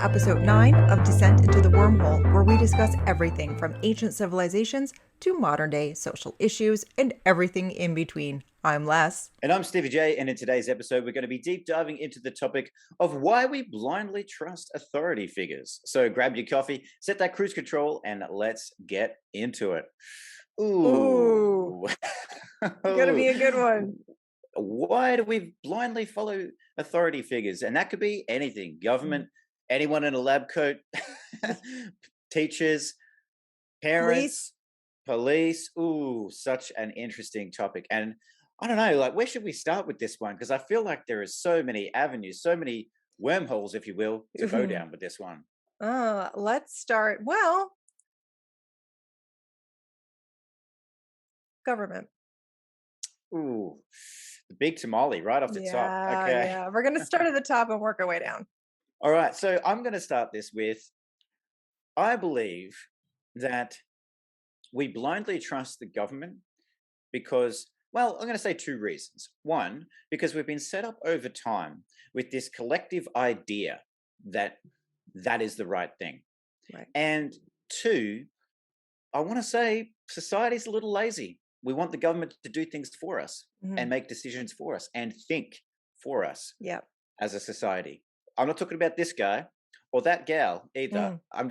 episode 9 of Descent into the Wormhole, where we discuss everything from ancient civilizations to modern day social issues and everything in between. I'm Les. And I'm Stevie J, and in today's episode, we're going to be deep diving into the topic of why we blindly trust authority figures. So grab your coffee, set that cruise control, and let's get into it. Ooh. Gonna be a good one. Why do we blindly follow authority figures? And that could be anything: government, anyone in a lab coat, teachers, parents, police. Ooh, such an interesting topic. And I don't know, like, where should we start with this one? Because I feel like there is so many avenues, so many wormholes, if you will, to go down with this one. Let's start. Well, government. Ooh, the big tamale right off the top. Okay. Yeah. We're gonna start at the top and work our way down. All right. So I'm going to start this with I believe that we blindly trust the government because, well, I'm going to say two reasons. One, because we've been set up over time with this collective idea that that is the right thing. Right. And two, I want to say society's a little lazy. We want the government to do things for us and make decisions for us and think for us as a society. I'm not talking about this guy or that gal either. I'm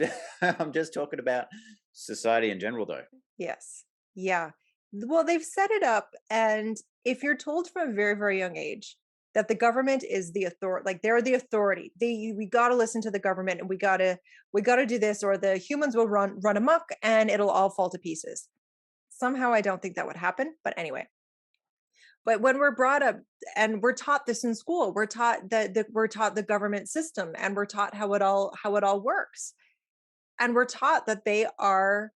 just talking about society in general, though. Yes. Yeah. Well, they've set it up, and if you're told from a very, very young age that the government is the authority, like they're the authority, we got to listen to the government, and we got to do this, or the humans will run amok, and it'll all fall to pieces. Somehow, I don't think that would happen, but anyway. But when we're brought up and we're taught this in school, we're taught the government system, and we're taught how it all works, and we're taught that they are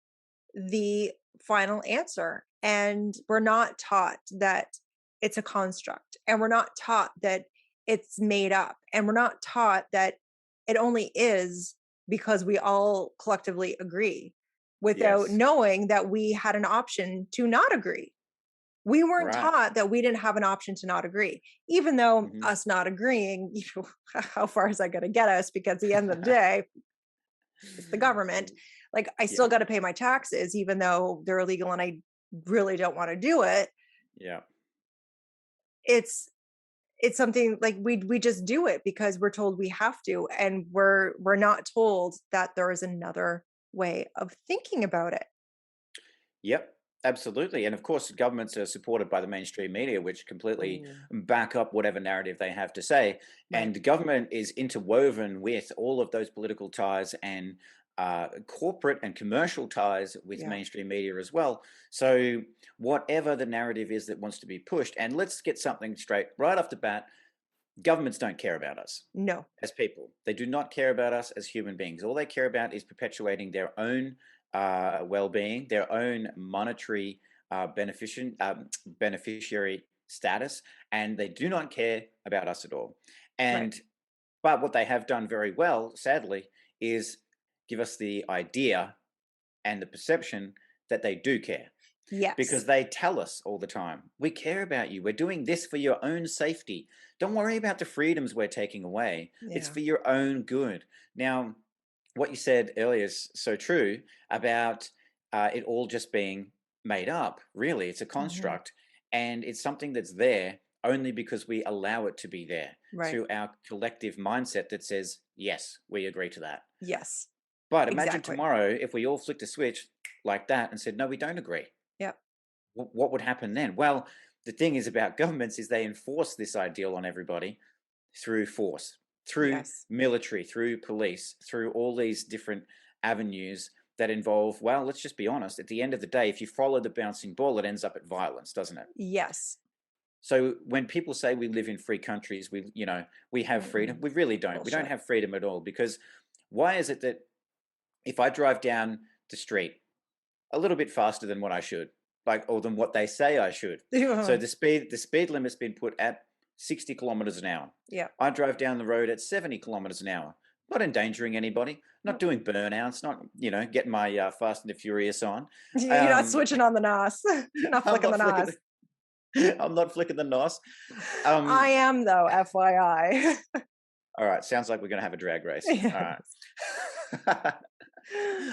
the final answer, and we're not taught that it's a construct, and we're not taught that it's made up, and we're not taught that it only is because we all collectively agree without knowing that we had an option to not agree. We weren't taught that we didn't have an option to not agree, even though us not agreeing, how far is that going to get us? Because at the end of the day, it's the government. Like, I still got to pay my taxes, even though they're illegal and I really don't want to do it. Yeah. It's something like we just do it because we're told we have to, and we're not told that there is another way of thinking about it. Yep, absolutely. And of course, governments are supported by the mainstream media, which completely back up whatever narrative they have to say. Right. And government is interwoven with all of those political ties and corporate and commercial ties with mainstream media as well. So whatever the narrative is that wants to be pushed, and let's get something straight right off the bat, governments don't care about us. No. As people. They do not care about us as human beings. All they care about is perpetuating their own well-being, their own monetary beneficiary status, and they do not care about us at all. And but what they have done very well, sadly, is give us the idea and the perception that they do care. Yes. Because they tell us all the time, we care about you. We're doing this for your own safety. Don't worry about the freedoms we're taking away. It's for your own good. Now, what you said earlier is so true about it all just being made up. Really, it's a construct, and it's something that's there only because we allow it to be there through our collective mindset that says, yes, we agree to that. Yes. But imagine tomorrow if we all flicked a switch like that and said, no, we don't agree. Yep. What would happen then? Well, the thing is about governments is they enforce this ideal on everybody through force, through military, through police, through all these different avenues that involve, well, let's just be honest, at the end of the day, if you follow the bouncing ball, it ends up at violence, doesn't it? Yes. So when people say we live in free countries, we have freedom, we really don't. We don't have freedom at all, because why is it that if I drive down the street a little bit faster than what I should, or than what they say I should, so the speed limit's been put at 60 kilometers an hour. Yeah. I drive down the road at 70 kilometers an hour, not endangering anybody, not doing burnouts, not, getting my Fast and the Furious on. You're not switching on the NOS. You're not flicking the NOS. I'm not flicking the NOS. I am, though, FYI. All right. Sounds like we're going to have a drag race. All right. Yes.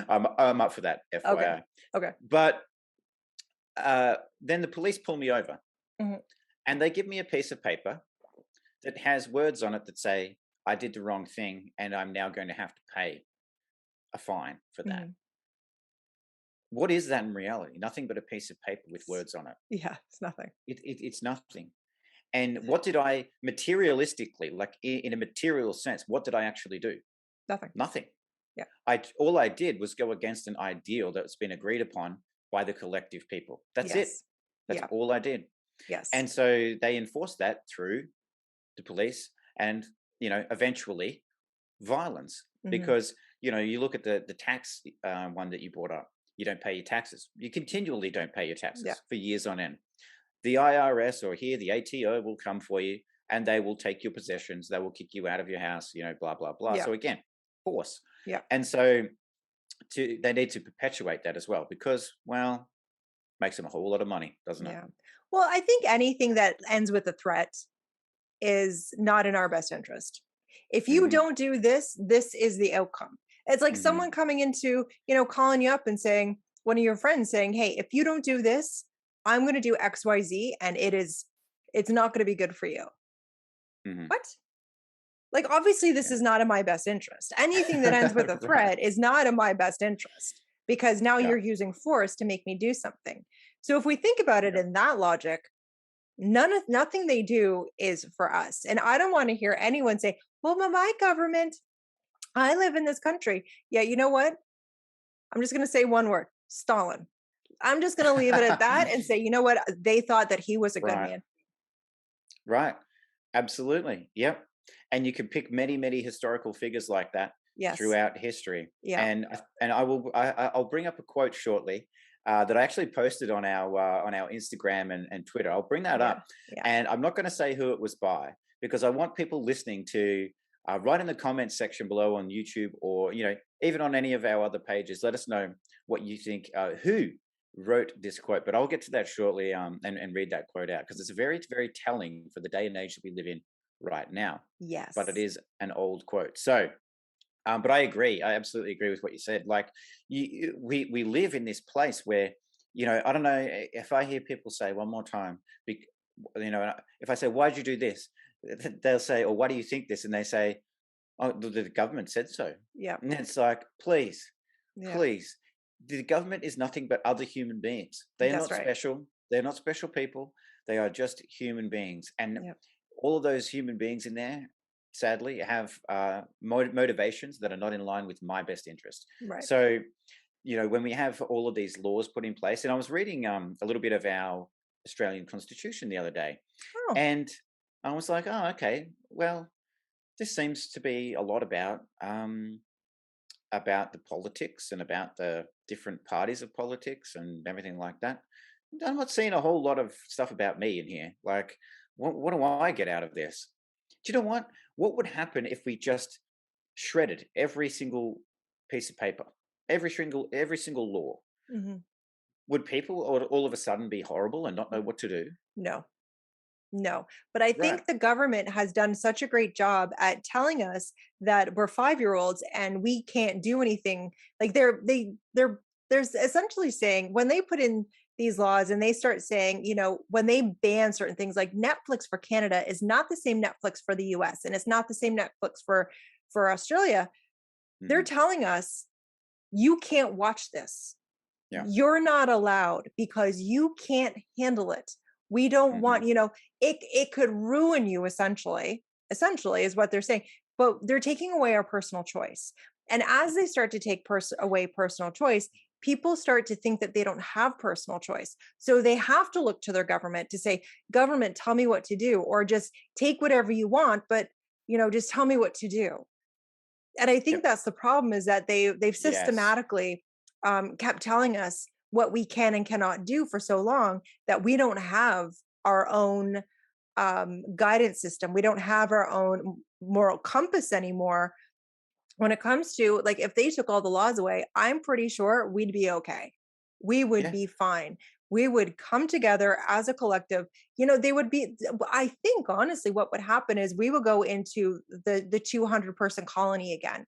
I'm up for that, Okay. FYI. Okay. But then the police pull me over Mhm, and they give me a piece of paper that has words on it that say, I did the wrong thing and I'm now going to have to pay a fine for that. mhm. What is that in reality? Nothing but a piece of paper with It's words on it. yeah, it's nothing. It's nothing. And what did I materialistically, like in a material sense, what did I actually do? Nothing. Nothing. Yeah. All I did was go against an ideal that's been agreed upon by the collective people. That's it. Yes. That's Yeah. all I did. Yes. And so they enforced that through the police and, eventually violence. Mhm. Because, you look at the tax one that you brought up, you don't pay your taxes. You continually don't pay your Yeah. taxes for years on end. The IRS or here, the ATO will come for you and they will take your possessions. They will kick you out of your house, blah, blah, blah. Yeah. So again, force. Yeah. And so they need to perpetuate that as well because, well, makes them a whole lot of money, doesn't it? Yeah. Well, I think anything that ends with a threat is not in our best interest. If you Hmm. don't do this, this is the outcome. It's like Hmm. someone coming into, calling you up and saying, one of your friends saying, "Hey, if you don't do this, I'm going to do XYZ and it's not going to be good for you." Hmm. What? Like, obviously, this Yeah. is not in my best interest. Anything that ends with a Right. threat is not in my best interest because now Yeah. you're using force to make me do something. So if we think about it Yeah. in that logic, nothing they do is for us. And I don't want to hear anyone say, "Well, my government, I live in this country." Yeah, you know what? I'm just going to say one word: Stalin. I'm just going to leave it at that and say, you know what? They thought that he was a good Right. man. Right. Absolutely. Yep. And you can pick many, many historical figures like that Yes. throughout history. Yeah. And I'll bring up a quote shortly that I actually posted on our Instagram and Twitter. I'll bring that Yeah. up, Yeah. and I'm not going to say who it was by because I want people listening to write in the comments section below on YouTube or even on any of our other pages. Let us know what you think. Who wrote this quote? But I'll get to that shortly and read that quote out because it's very, very telling for the day and age that we live in right now. But it Yes. is an old quote. So, but I agree. I absolutely agree with what you said. Like, we live in this place where, I don't know if I hear people say one more time, bec- if I say, "Why did you do this?" They'll say, "Or why do you think this?" And they say, "Oh, the government said so." Yeah. And it's like, please, Yeah. please, the government is nothing but other human beings. They are That's not right. special. They're not special people. They are just human beings. And Yeah. all of those human beings in there, sadly, have motivations that are not in line with my best interest. Right. So, when we have all of these laws put in place, and I was reading a little bit of our Australian Constitution the other day, Oh. and I was like, oh, okay, well, this seems to be a lot about the politics and about the different parties of politics and everything like that. I'm not seeing a whole lot of stuff about me in here. Like, what do I get out of this? Do you know what? What would happen if we just shredded every single piece of paper, every single law? Mhm. Would people all of a sudden be horrible and not know what to do? No. No, but I Right. think the government has done such a great job at telling us that we're 5-year-olds and we can't do anything. Like there's essentially saying when they put in these laws and they start saying, when they ban certain things like Netflix for Canada is not the same Netflix for the US and it's not the same Netflix for Australia. They're Hmm. telling us you can't watch this. Yeah. You're not allowed because you can't handle it. We don't Hmm. want, it could ruin you essentially is what they're saying. But they're taking away our personal choice. And as they start to take away personal choice, people start to think that they don't have personal choice. So they have to look to their government to say, "Government, tell me what to do," or just take whatever you want, but just tell me what to do. And I think Yep. that's the problem is that they've Yes. systematically kept telling us what we can and cannot do for so long that we don't have our own guidance system. We don't have our own moral compass anymore when it comes to like if they took all the laws away. I'm pretty sure we'd be okay. We would Yeah. be fine. We would come together as a collective. They would be, I think honestly, what would happen is we would go into the 200-person colony again,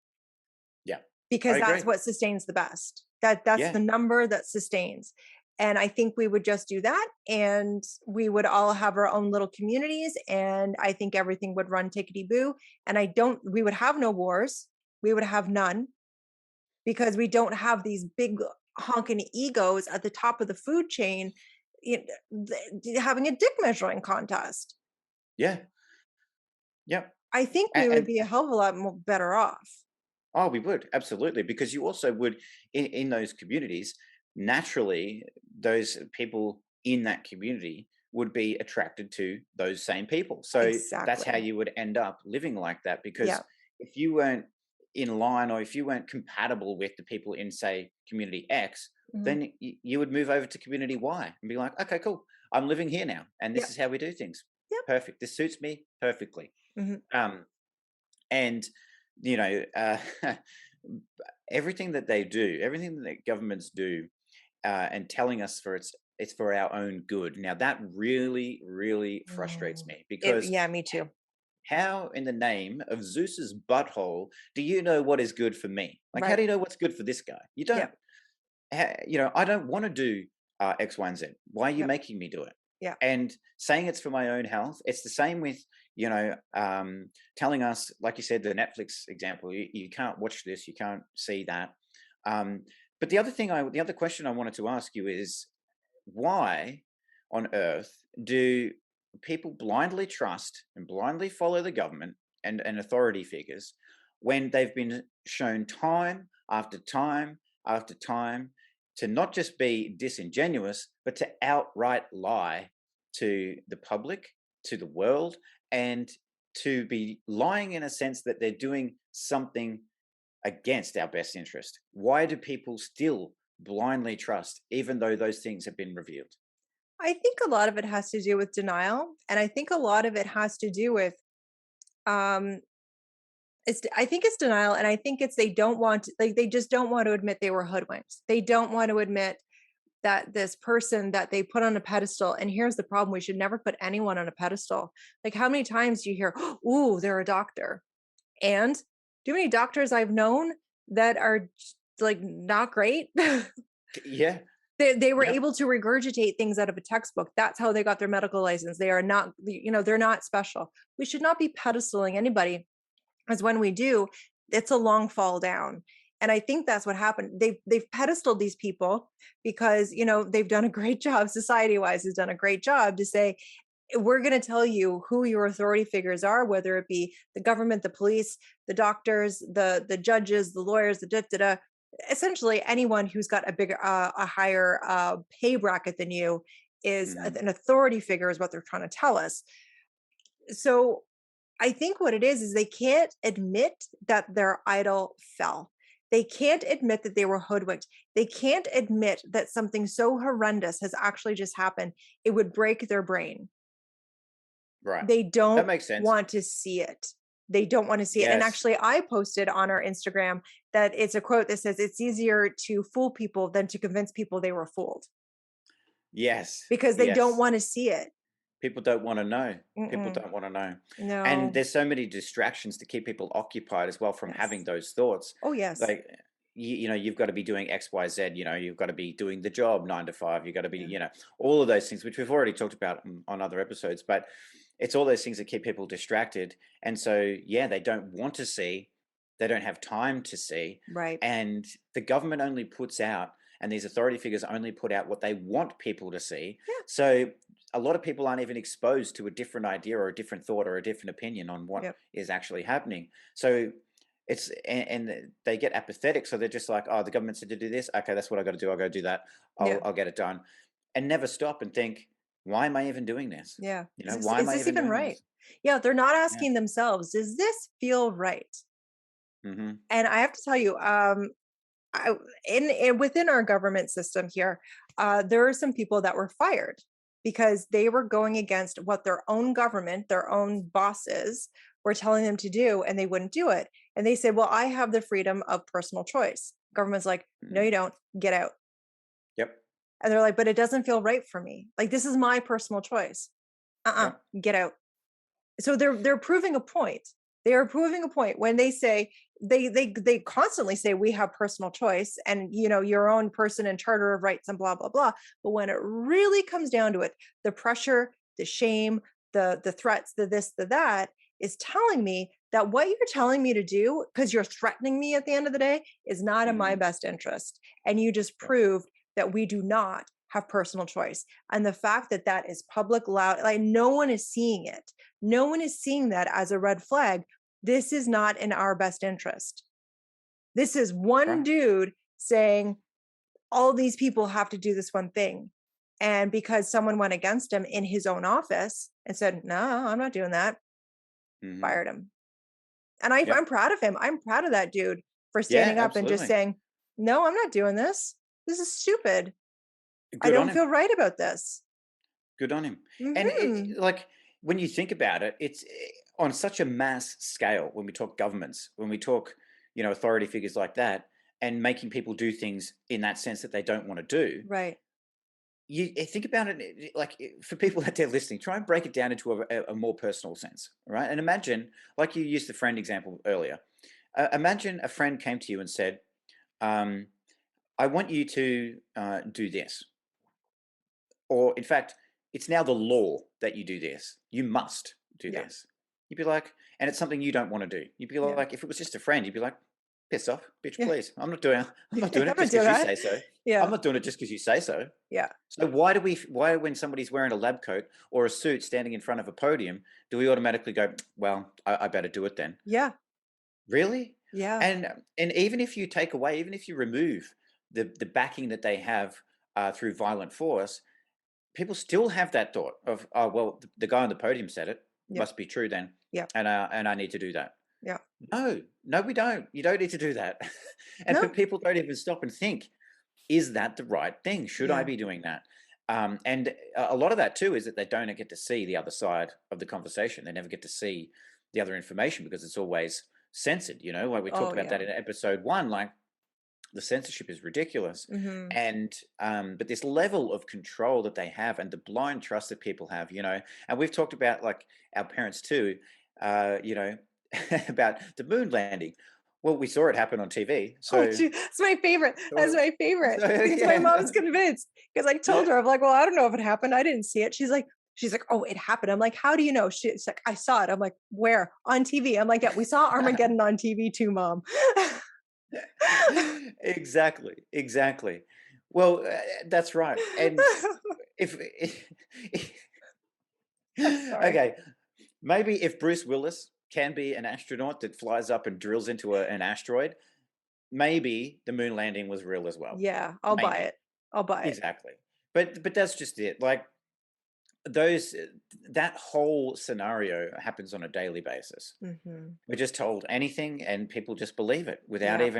Yeah. I because that's agree. what sustains the best. That's Yeah. the number that sustains. And I think we would just do that, and we would all have our own little communities, and I think everything would run tickety boo. And I don't we would have no wars. We would have none, because we don't have these big honking egos at the top of the food chain, having a dick measuring contest. Yeah. Yep. I think we would And be a hell of a lot more better off. oh, we would absolutely, because you also would in those communities naturally those people in that community would be attracted to those same people. So that's how Exactly. you would end up living like that. Yeah. Because if you weren't in line, or if you weren't compatible with the people in, say, community X, Mhm. then you would move over to community Y and be like, okay, cool, I'm living here now, and this Yep. is how we do things. Yep. Perfect. This suits me perfectly. Mhm. Um, and you know everything that they do, everything that governments do, and telling us it's for our own good. Now that really really frustrates Mm. me, because Yeah, me too. how in the name of Zeus's butthole do you know what is good for me? Like, how Right. do you know what's good for this guy? You don't. Yep. I don't want to do X, Y, and Z. Why are you Yep. making me do it? Yeah. And saying it's for my own health, it's the same with, telling us, like you said, the Netflix example, you can't watch this, you can't see that. Um, but the other question I wanted to ask you is, why on earth do people blindly trust and blindly follow the government and authority figures when they've been shown time after time after time to not just be disingenuous, but to outright lie to the public, to the world, and to be lying in a sense that they're doing something against our best interest? Why do people still blindly trust, even though those things have been revealed? I think a lot of it has to do with denial, and I think a lot of it has to do with, um I think it's denial, and I think it's they don't want like, they just don't want to admit they were hoodwinked. They don't want to admit that this person that they put on a pedestal, and here's the problem, we should never put anyone on a pedestal. Like, how many times do you hear, "Ooh, they're a doctor." And do you know how many doctors I've known that are like not great? Yeah. They were Yep. able to regurgitate things out of a textbook. That's how they got their medical license. They are not, they're not special. We should not be pedestaling anybody, as when we do, it's a long fall down. And I think that's what happened. They've pedestaled these people because, they've done a great job, society wise has done a great job to say, we're going to tell you who your authority figures are, whether it be the government, the police, the doctors, the judges, the lawyers, the da, da, da. Essentially anyone who's got a higher pay bracket than you is Hmm. an authority figure, is what they're trying to tell us. So I think what it is they can't admit that their idol fell. They can't admit that they were hoodwinked. They can't admit that something so horrendous has actually just happened. It would break their brain. Right. They That don't makes sense. want to see it. They don't want to see it. And Yes. actually, I posted on our Instagram that it's a quote that says, it's easier to fool people than to convince people they were fooled, Yes. because they don't Yes. want to see it. People don't want to know. People Mm-mm. don't want to know. And No. there's so many distractions to keep people occupied as well from having Yes. those thoughts. Oh, yes. Like, you've got to be doing X, Y, Z. You've got to be doing the job 9 to 5. You've got to be, Yeah. all of those things, which we've already talked about on other episodes. But it's all those things that keep people distracted. And so, yeah, they don't want to see, they don't have time to see. Right. And the government only puts out, and these authority figures only put out what they want people to see. Yeah. So a lot of people aren't even exposed to a different idea or a different thought or a different opinion on what Yep. is actually happening. So and they get apathetic. So they're just like, oh, the government said to do this. Okay, that's what I got to do. I'll go do that. Yeah. I'll get it done, and never stop and think, why am I even doing this? Yeah. Why am Is I this even even doing right? this? Yeah, they're not Yeah. asking themselves, does this feel right? Hmm. And I have to tell you, I, within our government system here, there are some people that were fired because they were going against what their own government, their own bosses were telling them to do, and they wouldn't do it. And they said, "Well, I have the freedom of personal choice." Government's like, "No, Hmm. you don't. Get out." Yep. And they're like, but it doesn't feel right for me. Like, this is my personal choice. Yep. Get out. So they're proving a point. They are proving a point when they say they constantly say we have personal choice and your own person and charter of rights and blah blah blah. But when it really comes down to it, the pressure, the shame, the threats, the this, the that is telling me that what you're telling me to do, because you're threatening me at the end of the day, is not in my Hmm. best interest. And you just proved that we do not have personal choice. And the fact that that is public loud, like no one is seeing it. No one is seeing that as a red flag. This is not in our best interest. This is one Right. dude saying all these people have to do this one thing. And because someone went against him in his own office and said, no, I'm not doing that, Hmm. fired him. And I'm Yep. proud of him. I'm proud of that dude for Yeah, standing up and just absolutely. saying, no, I'm not doing this. This is stupid. I Good on don't him. feel right about this. Good on him. And Hmm. like when you think about it, it's on such a mass scale when we talk governments, when we talk, authority figures like that, and making people do things in that sense that they don't want to do. Right. You think about it like for people out there listening, try and break it down into a more personal sense, right? And imagine, like you used the friend example earlier. Imagine a friend came to you and said, um, "I want you to do this." Or in fact, it's now the law that you do this. You must do Yeah. this. You'd be like, and it's something you don't want to do. You'd be Yeah. like, if it was just a friend, you'd be like, piss off, bitch, Yeah. please. I'm not doing I'm it not just doing because you that. say so. I'm Yeah. not doing it just because you say so. Yeah. So why when somebody's wearing a lab coat or a suit standing in front of a podium, do we automatically go, well, I better do it then? Yeah. Really? Yeah. And even if you take away, even if you remove the backing that they have through violent force, people still have that thought of, oh well, the guy on the podium said it, Yep. must be true then, Yep. and I need to do that. Yeah. No, no, we don't. You don't need to do that. And No. but people don't even stop and think, is that the right thing? Should I Yeah. be doing that? And a lot of that too is that they don't get to see the other side of the conversation. They never get to see the other information because it's always censored. Like we talked Oh about that yeah. in episode 1. Like the censorship is ridiculous, Hmm. and but this level of control that they have and the blind trust that people have, and we've talked about like our parents too, uh, you know, about the moon landing. Well, we saw it happen on TV, Oh, so that's my favorite. That's so, my favorite so because my yeah. mom's convinced. Because I told her, I'm like, well, I don't know if it happened. I didn't see it. She's like, oh, it happened. I'm like, how do you know? She's like, I saw it. I'm like, where? On TV. I'm like, yeah, we saw Armageddon on TV too, mom. Exactly, exactly. Well, that's right. And if Sorry. okay, maybe if Bruce Willis can be an astronaut that flies up and drills into an asteroid, maybe the moon landing was real as well. Yeah, I'll buy Maybe. it. I'll buy it. Exactly. But that's just it. Like those that whole scenario happens on a daily basis. Hmm. We're just told anything and people just believe it Yeah.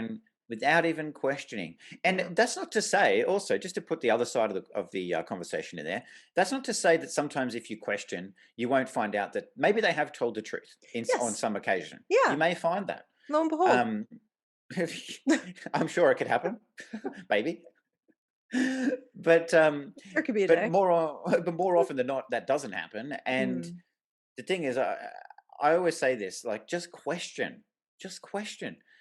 without even questioning. And Yeah. that's not to say also, just to put the other side of the conversation in there, that's not to say that sometimes if you question, you won't find out that maybe they have told the truth on Yes. some occasion. You Yeah. may find that. Lo and behold. Um, I'm sure it could happen, maybe. But There could be a day. but more often than not, that doesn't happen. And Mm. the thing is, I always say this, like, just question.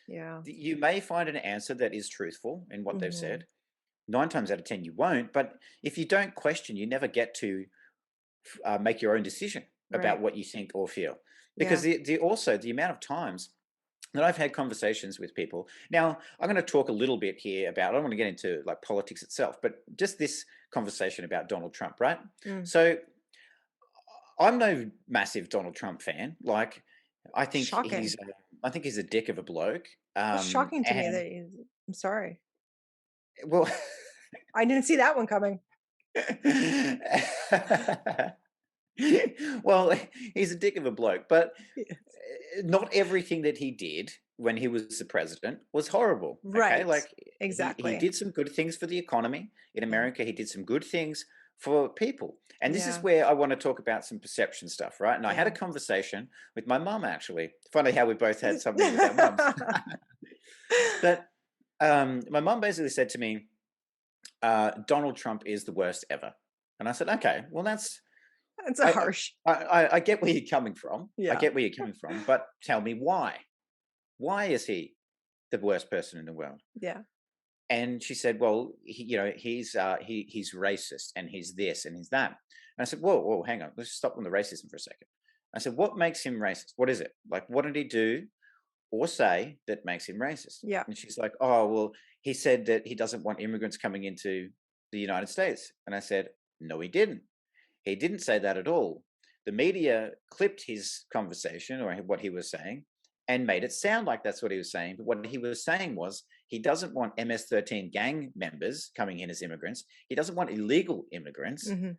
Yeah. You may find an answer that is truthful in what they've Hmm. said. 9 times out of 10, you won't. But if you don't question, you never get to make your own decision about Right. what you think or feel. Because Yeah. the amount of times that I've had conversations with people. Now, I'm going to talk a little bit here about, I don't want to get into like politics itself, but just this conversation about Donald Trump, right? Mm. So I'm no massive Donald Trump fan. Like, I think Shocking. he's, I think he's a dick of a bloke. That's shocking to me And that I'm sorry. well, I didn't see that one coming. well, he's a dick of a bloke, but Yes. not everything that he did when he was the president was horrible. Okay, Right. like he Exactly. did some good things for the economy in Yeah. America. He did some good things for people, and this is Yeah. where I want to talk about some perception stuff, right? And I had a Yeah. conversation with my mum actually. Funny how we both had something with our mums, but my mum basically said to me, Donald Trump is the worst ever. And I said, okay, well, It's a harsh. I get where you're coming from. I Yeah. get where you're coming from, but tell me why. Why is he the worst person in the world? Yeah. And she said, well, he's racist and he's this and he's that. And I said, whoa, hang on, let's stop on the racism for a second. I said, what makes him racist? What is it? Like, what did he do or say that makes him racist? Yeah. And she's like, oh, well, he said that he doesn't want immigrants coming into the United States. And I said, no, he didn't. He didn't say that at all. The media clipped his conversation or what he was saying and made it sound like that's what he was saying. But what he was saying was he doesn't want MS-13 gang members coming in as immigrants. He doesn't want illegal immigrants. Hmm.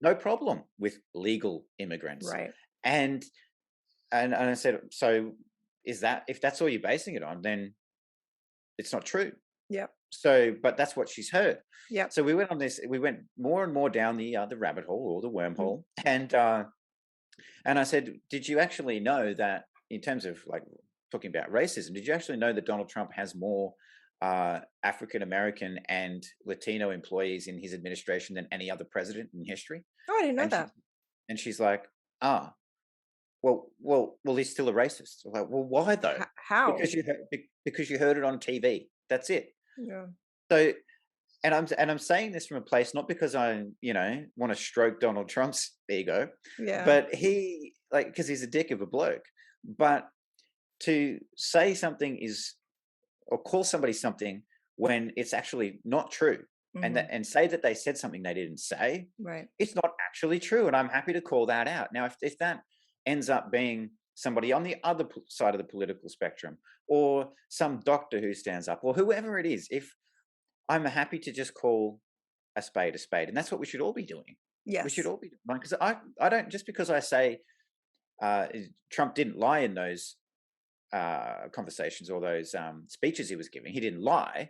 No problem with legal immigrants. Right. And I said, so is that, if that's all you're basing it on, then it's not true. Yep. So, but that's what she's heard. Yep. So we went more and more down the rabbit hole or the wormhole. And I said, did you actually know that, in terms of like talking about racism, did you actually know that Donald Trump has more African American and Latino employees in his administration than any other president in history? Oh, I didn't know And that. she's like, well, he's still a racist. I'm like, well, why though? How? Because you heard it on TV. That's it. Yeah. So, I'm saying this from a place not because I want to stroke Donald Trump's ego, Yeah. but he, like, because he's a dick of a bloke. But to say something is, or call somebody something when it's actually not true, Mhm. and say that they said something they didn't say, Right. it's not actually true, and I'm happy to call that out. Now, if that ends up being somebody on the other side of the political spectrum, or some doctor who stands up, or whoever it is, if I'm happy to just call a spade, and that's what we should all be doing. We should Yes. all be doing, because I don't, just because I say Trump didn't lie in those conversations or those speeches he was giving, he didn't lie,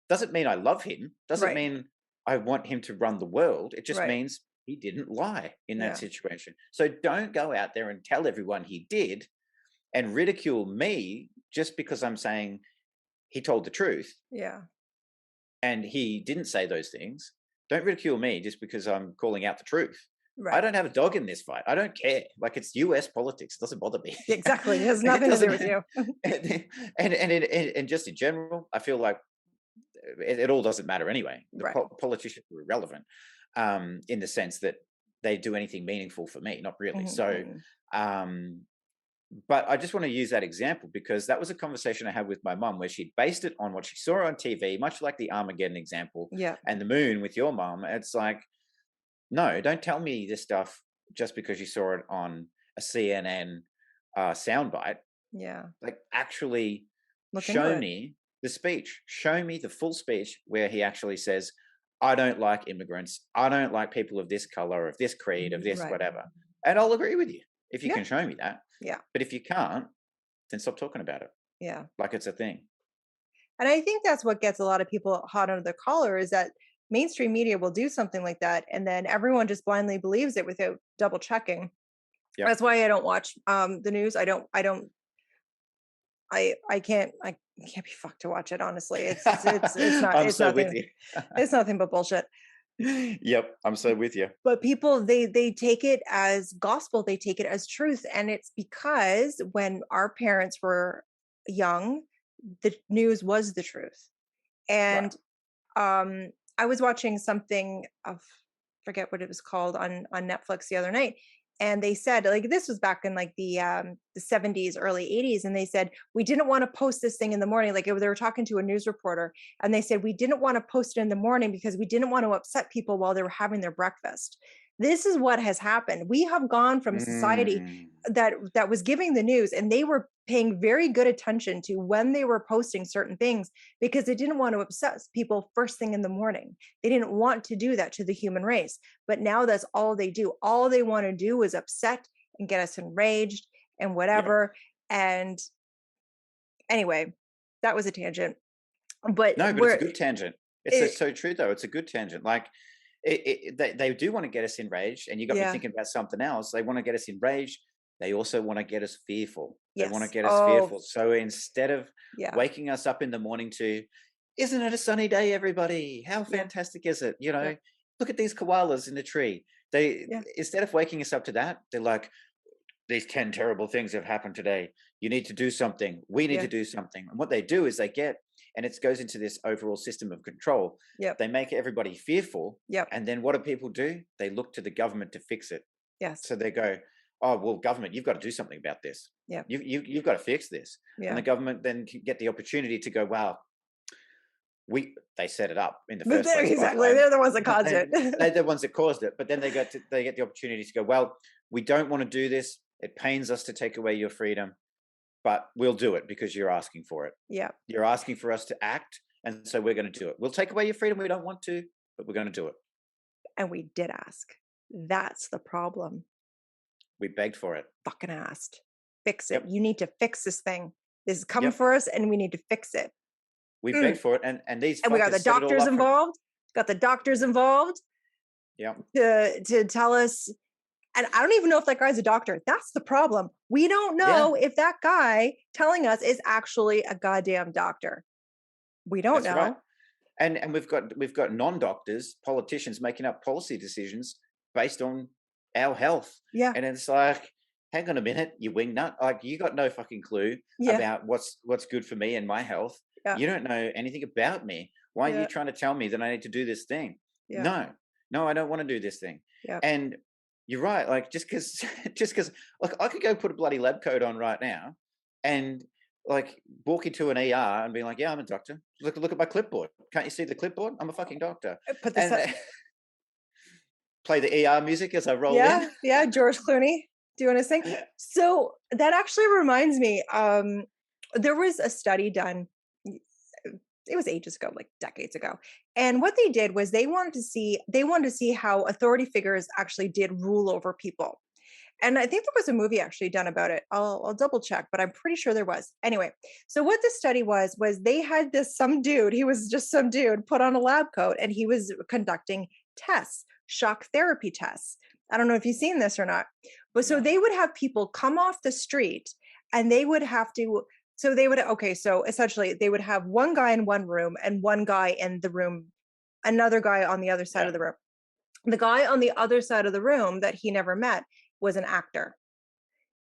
doesn't mean I love him, doesn't Right. mean I want him to run the world. It just Right. means he didn't lie in that Yeah. situation. So don't go out there and tell everyone he did and ridicule me just because I'm saying he told the truth Yeah. and he didn't say those things. Don't ridicule me just because I'm calling out the truth. I Right. don't have a dog in this fight. I don't care. Like, it's US politics. It doesn't bother me. Exactly. It has It nothing to do doesn't. with you. And just in general, I feel like it all doesn't matter anyway. The Right. politicians are irrelevant, in the sense that they do anything meaningful for me, not really. Mhm, So, mhm. but I just want to use that example because that was a conversation I had with my mum where she based it on what she saw on TV, much like the Armageddon example Yeah. and the moon with your mum. It's like, no, don't tell me this stuff just because you saw it on a CNN soundbite. Yeah. Like, actually Look into show it. me the speech. Show me the full speech where he actually says, I don't like immigrants. I don't like people of this color, of this creed, of this, Right. whatever. And I'll agree with you if you Yeah. can show me that. Yeah. But if you can't, then stop talking about it Yeah. like it's a thing. And I think that's what gets a lot of people hot under the collar is that mainstream media will do something like that, and then everyone just blindly believes it without double checking. Yep. That's why I don't watch the news. I can't be fucked to watch it, honestly. I'm It's so with nothing. you. It's nothing but bullshit. Yep, I'm so with you. But people, they take it as gospel, they take it as truth, and it's because when our parents were young, the news was the truth. Right. And I was watching something of, forget what it was called, on Netflix the other night, and they said, like, this was back in like the 70s, early 80s, and they said we didn't want to post this thing in the morning. Like, they were talking to a news reporter, and they said we didn't want to post it in the morning because we didn't want to upset people while they were having their breakfast. This is what has happened. We have gone from a society Mm, that was giving the news, and they were paying very good attention to when they were posting certain things because they didn't want to upset people first thing in the morning. They didn't want to do that to the human race. But now that's all they do. All they want to do is upset and get us enraged and yep. whatever. And anyway, that was a tangent. But No, but it's a good tangent. It's it, so true, though. It's a good tangent. Like, they do want to get us enraged, and you got me yeah, thinking about something else. They want to get us enraged. They also want to get us fearful. They want to yes. get us Oh, fearful. So instead of yeah, waking us up in the morning to Isn't it a sunny day, everybody? How Yeah, fantastic is it? yeah, Look at these koalas in the tree. They yeah, instead of waking us up to that, they're like, these 10 terrible things have happened today. You need to do something. We need to yeah, do something. And what they do is they get, and it goes into this overall system of control. yep, They make everybody fearful. yep, And then what do people do? They look to the government to fix it. yes, So they go, oh, well, government, you've got to do something about this. yep, You've got to fix this. And the yeah. government then can get the opportunity to go, wow, they set it up in the But first they're place, right? exactly, they're the ones that But caused it. then they're the ones that caused it. But then they get the opportunity to go, well, we don't want to do this. It pains us to take away your freedom, but we'll do it because you're asking for it. Yeah, You're asking for us to act, and so we're going to do it. We'll take away your freedom. We don't want to, but we're going to do it. and we did ask. That's the problem. We begged for it. Fucking asked. Fix it. Yep. You need to fix this thing. This is coming Yep. for us, and we need to fix it. We Mm. begged for it, and these And we got fuckers the set it all doctors up from. involved. Got the doctors involved Yeah. to tell us. And I don't even know if that guy's a doctor. That's the problem. We don't Yeah. know if that guy telling us is actually a goddamn doctor. We don't That's right. know. And we've got non-doctors, politicians making up policy decisions based on our health. Yeah, And it's like, hang on a minute, you wingnut. Like you got no fucking clue yeah, about what's good for me and my health. yeah, You don't know anything about me. Why are you yeah, trying to tell me that I need to do this thing? yeah, No, no, I don't want to do this thing. yeah. And you're right. Like just because just because like I could go put a bloody lab coat on right now and like walk into an ER and be like, yeah, I'm a doctor. Look at my clipboard. Can't you see the clipboard? I'm a fucking doctor. Put this And up. play the ER music as I roll in. Yeah, yeah. George Clooney doing his thing. So that actually reminds me. There was a study done. It was ages ago, like decades ago. And what they did was they wanted to see how authority figures actually did rule over people. And I think there was a movie actually done about it. I'll double check, but I'm pretty sure there was. Anyway, so what this study was they had this some dude, he was just some dude, put on a lab coat and he was conducting tests, shock therapy tests. I don't know if you've seen this or not. But so No. they would have people come off the street and they would have to so they would okay, so essentially they would have one guy in one room and one guy in the room, another guy on the other side Yeah. of the room. The guy on the other side of the room that he never met was an actor.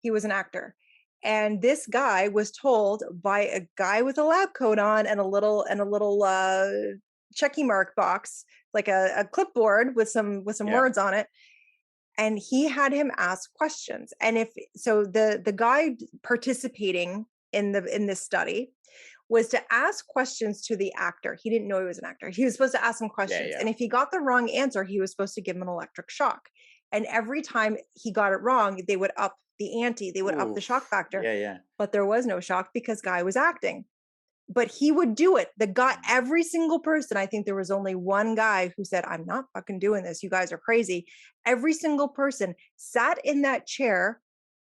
He was an actor. And this guy was told by a guy with a lab coat on and a little checky mark box, like a clipboard with some Yeah. words on it. And he had him ask questions. And if so the guy participating in this study was to ask questions to the actor. He didn't know he was an actor. He was supposed to ask him Yeah. questions. Yeah. And if he got the wrong answer, he was supposed to give him an electric shock. And every time he got it wrong, they would up the ante, they would up the shock Oof. factor. Yeah. Yeah. But there was no shock because guy was acting. But he would do it. The guy, Mm. every single person, I think there was only one guy who said, I'm not fucking doing this. You guys are crazy. Every single person sat in that chair.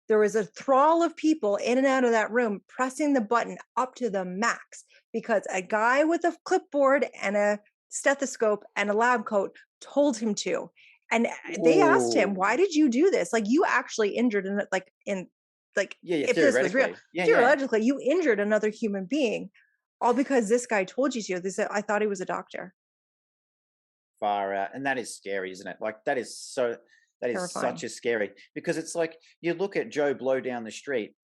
There was a thrall of people in and out of that room pressing the button up to the max because a guy with a clipboard and a stethoscope and a lab coat told him to. And they asked him, "Why Ooh. did you do this? Like you actually injured in like Yeah. Yeah. if this was real, Theoretically. Yeah. Yeah. theoretically you injured another human being all because this guy told you to." They said, "I thought he was a doctor." Far out. And that is scary, isn't it? Like that is such Terrifying. a scary because it's like you look at Joe Blow down the street,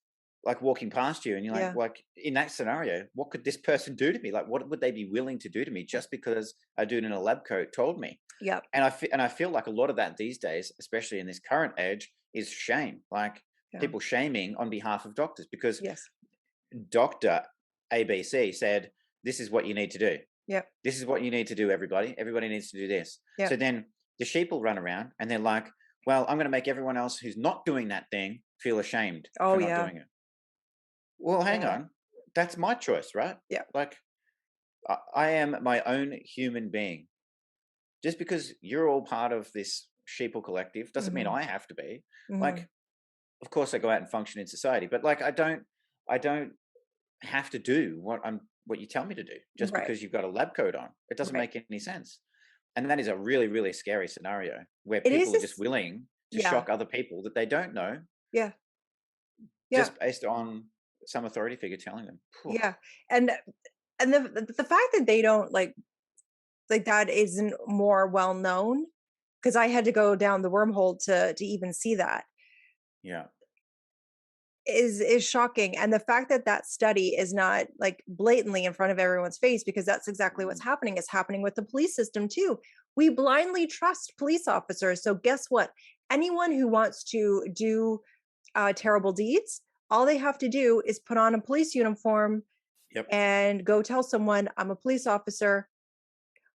like walking past you, and you're Yeah. like in that scenario, what could this person do to me? Like, what would they be willing to do to me just because a dude in a lab coat told me? Yep. And I feel like a lot of that these days, especially in this current age, is shame. Like Yeah. people shaming on behalf of doctors because Yes. Doctor ABC said, "This is what you need to do. Yep. This is what you need to do, everybody. Everybody needs to do this." So Yep. then the sheep will run around and they're like, well, I'm going to make everyone else who's not doing that thing feel ashamed Oh for not yeah. doing it. Well, hang Yeah. on. That's my choice, right? Yeah. Like, I am my own human being. Just because you're all part of this sheeple collective doesn't mean Hmm. I have to be. Hmm. Like, of course, I go out and function in society, but like, I don't have to do what you tell me to do just Right. because you've got a lab coat on. It doesn't Right. make any sense. And that is a really, really scary scenario where It is people are just this. willing to Yeah. shock other people that they don't know Yeah. Yeah. just based on some authority figure telling them. Phew. Yeah. And and the fact that they don't like that isn't more well known, because I had to go down the wormhole to even see that, Yeah. is shocking. And the fact that that study is not like blatantly in front of everyone's face, because that's exactly what's Mhm. happening, is happening with the police system too. We blindly trust police officers. So guess what? Anyone who wants to do terrible deeds, all they have to do is put on a police uniform Yep. and go tell someone, I'm a police officer.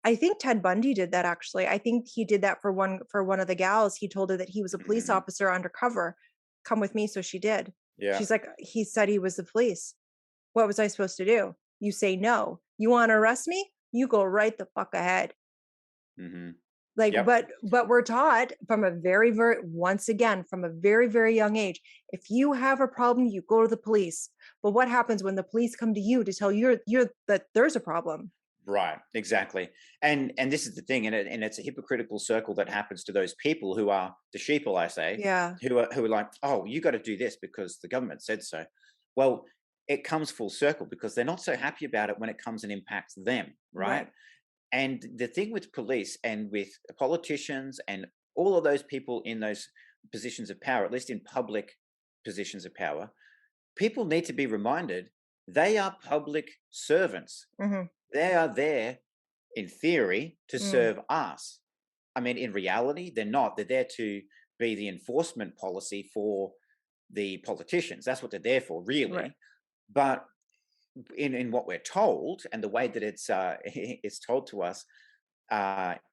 I think Ted Bundy did that actually. I think he did that for one of the gals. He told her that he was a police Mhm. officer undercover. Come with me, so she did. Yeah. She's like, he said he was the police. What was I supposed to do? You say no. You want to arrest me? You go right the fuck ahead. Mhm. Like, Yep. but we're taught from a very once again from a very young age, if you have a problem, you go to the police. But what happens when the police come to you to tell you're that there's a problem? Right, exactly. And this is the thing, and it's a hypocritical circle that happens to those people who are the sheeple, I say, Yeah. who are like, oh, you got to do this because the government said so. Well, it comes full circle because they're not so happy about it when it comes and impacts them, right? Right. And the thing with police and with politicians and all of those people in those positions of power, at least in public positions of power, people need to be reminded they are public servants. Hmm. They are there in theory to Mm. serve us. I mean, in reality, they're not. They're there to be the enforcement policy for the politicians. That's what they're there for, Right. really. But in what we're told and the way that it's it's told to us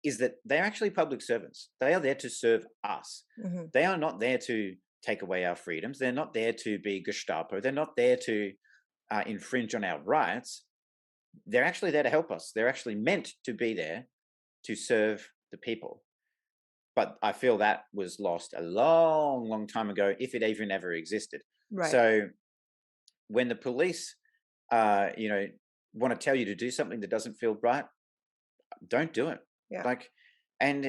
is that they're actually public servants. They are there to serve us. Hmm. They are not there to take away our freedoms. They're not there to be Gestapo. They're not there to infringe on our rights. They're actually there to help us. They're actually meant to be there to serve the people. But I feel that was lost a long time ago, if it even ever existed. Right. So when the police, you know, want to tell you to do something that doesn't feel right, don't do it. Yeah. Like, and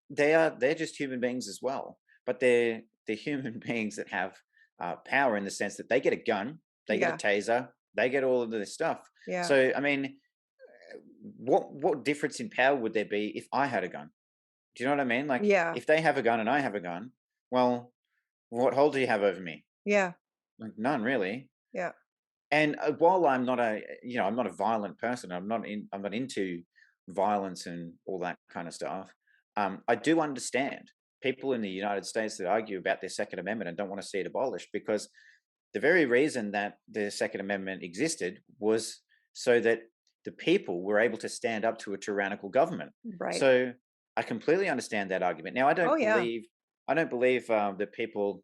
they're just human beings as well, but they're human beings that have power in the sense that they get a gun, they get a Yeah. taser, they get all of this stuff. Yeah. So I mean, what difference in power would there be if I had a gun? Do you know what I mean? Like, Yeah. if they have a gun and I have a gun, well, what hold do you have over me? Yeah. Like, none really. Yeah. And while I'm not a, you know, I'm not a violent person. I'm not into violence and all that kind of stuff. I do understand people in the United States that argue about their Second Amendment and don't want to see it abolished because the very reason that the Second Amendment existed was so that the people were able to stand up to a tyrannical government. Right. So I completely understand that argument. Now, Oh yeah. I don't believe that people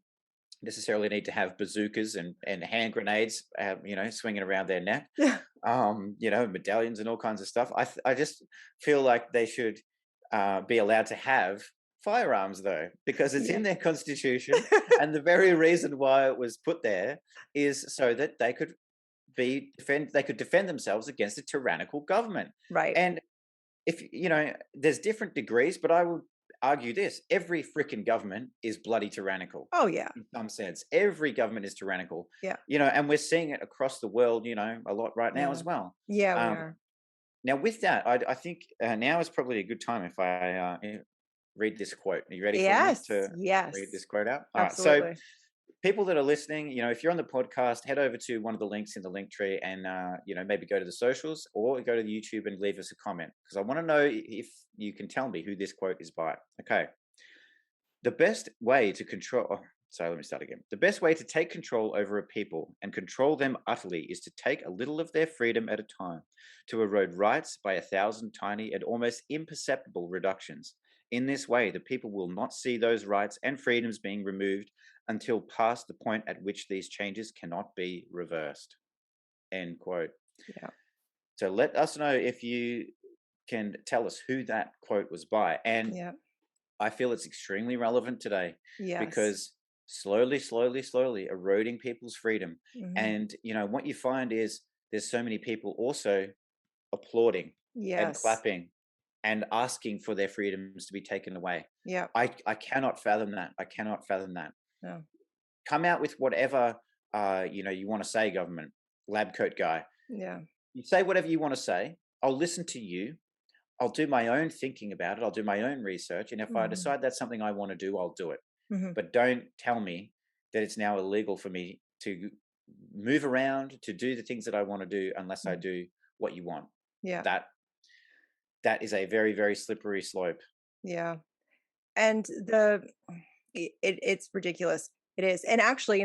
necessarily need to have bazookas and hand grenades, you know, swinging around their neck, you know, medallions and all kinds of stuff. I just feel like they should be allowed to have firearms, though, because it's Yeah. in their constitution, and the very reason why it was put there is so that they could they could defend themselves against a tyrannical government. Right. And if you know, there's different degrees, but I would argue this: every freaking government is bloody tyrannical. Oh yeah. In some sense, every government is tyrannical. Yeah. You know, and we're seeing it across the world. You know, a lot right now Yeah. as well. Yeah, we Um, are. Now, with that, I think now is probably a good time if I read this quote. Are you ready for me Yes. to read Yes. this quote out? All right. So, Absolutely. people that are listening, you know, if you're on the podcast, head over to one of the links in the link tree and, you know, maybe go to the socials or go to the YouTube and leave us a comment because I want to know if you can tell me who this quote is by. Okay. The best way to control. Oh, sorry, let me start again. The best way to take control over a people and control them utterly is to take a little of their freedom at a time, to erode rights by 1,000 tiny and almost imperceptible reductions. In this way, the people will not see those rights and freedoms being removed until past the point at which these changes cannot be reversed. End quote. Yeah. So let us know if you can tell us who that quote was by. And Yeah. I feel it's extremely relevant today Yes. because slowly eroding people's freedom. Hmm. And, you know, what you find is there's so many people also applauding and Yes. clapping and asking for their freedoms to be taken away. Yeah. I cannot fathom that. I cannot fathom that. No. Come out with whatever, you know, you want to say, government, lab coat guy. Yeah. You say whatever you want to say. I'll listen to you. I'll do my own thinking about it. I'll do my own research. And if I Mhm, decide that's something I want to do, I'll do it. mhm, But don't tell me that it's now illegal for me to move around, to do the things that I want to do unless I mhm. do what you want. Yeah, That that is a very, very slippery slope. yeah. And it's ridiculous. It is. And actually,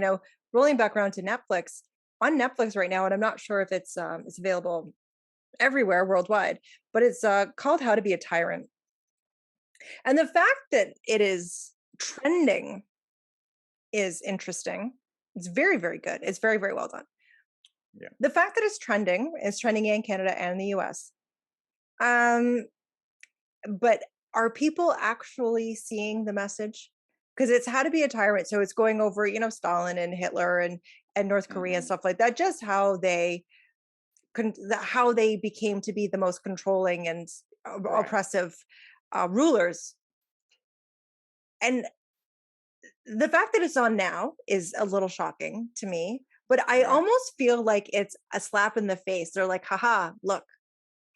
rolling back around to Netflix, on Netflix right now, and I'm not sure if it's available everywhere worldwide, but it's called How to Be a Tyrant. And the fact that it is trending is interesting. It's very, very good. It's very, very well done. Yeah. The fact that it's trending in Canada and the US. Um, but are people actually seeing the message? Because it's How to Be a Tyrant. So it's going over, Stalin and Hitler and North Korea and Hmm. stuff like that, just how how they became to be the most controlling and Right. oppressive rulers. And the fact that it's on now is a little shocking to me, but I Right. almost feel like it's a slap in the face. They're like, haha, look,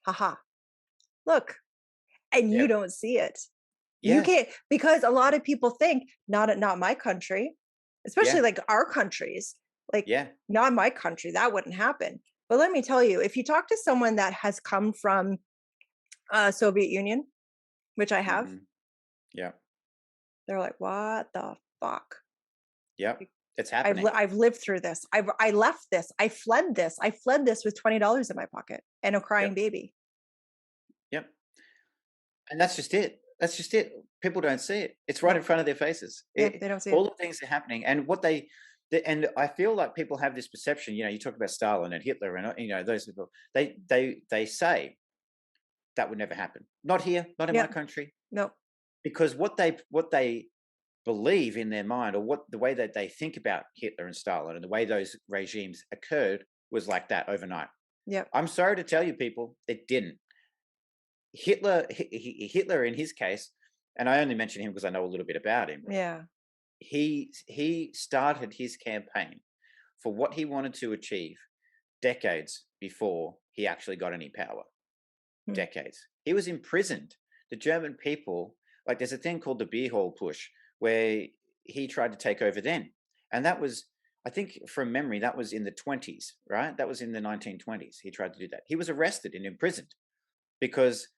haha, look, and you Yep. don't see it. You Yeah. can't, because a lot of people think not my country, especially Yeah. like our countries, like Yeah. not my country, that wouldn't happen. But let me tell you, if you talk to someone that has come from Soviet Union, which I have, Hmm. Yeah. they're like, what the fuck? Yep. It's happening. I've lived through this. I left this. I fled this. I fled this with $20 in my pocket and a crying Yep. baby. Yep. And that's just it. That's just it. People don't see it. It's right No, in front of their faces. yeah, they don't see it. All the things are happening, and and I feel like people have this perception. You talk about Stalin and Hitler, and those people. They say that would never happen. Not here. Not in my Yep. country. No. Because what they believe in their mind, or what the way that they think about Hitler and Stalin, and the way those regimes occurred was like that overnight. Yep. I'm sorry to tell you, people, it didn't. Hitler, in his case, and I only mention him because I know a little bit about him. Yeah. He started his campaign for what he wanted to achieve decades before he actually got any power. Hmm. Decades. He was imprisoned. The German people, like, there's a thing called the beer hall push, where he tried to take over then, and that was, I think, from memory, that was in the 20s, right? That was in the 1920s. He tried to do that. He was arrested and imprisoned because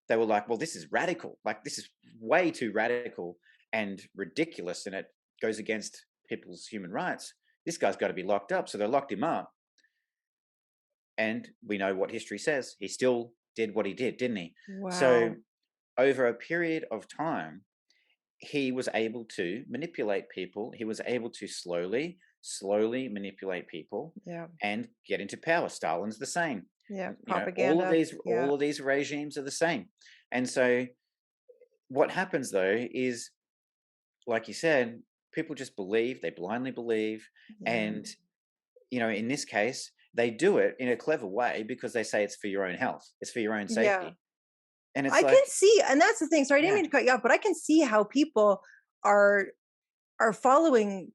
they were like, well, this is radical. Like, this is way too radical and ridiculous, and it goes against people's human rights. This guy's got to be locked up. So they locked him up. And we know what history says. He still did what he did, didn't he? So Wow. over a period of time, he was able to manipulate people. He was able to slowly manipulate people Yeah. and get into power. Stalin's the same. Yeah. All of Propaganda. these Yeah. all of these regimes are the same. And so what happens though is, like you said, people just believe, they blindly believe, Yeah. and in this case, they do it in a clever way because they say it's for your own health, it's for your own Yeah. safety. And it's I can like, see, and that's the thing. Sorry, I didn't yeah. mean to cut you off, but I can see how people are are following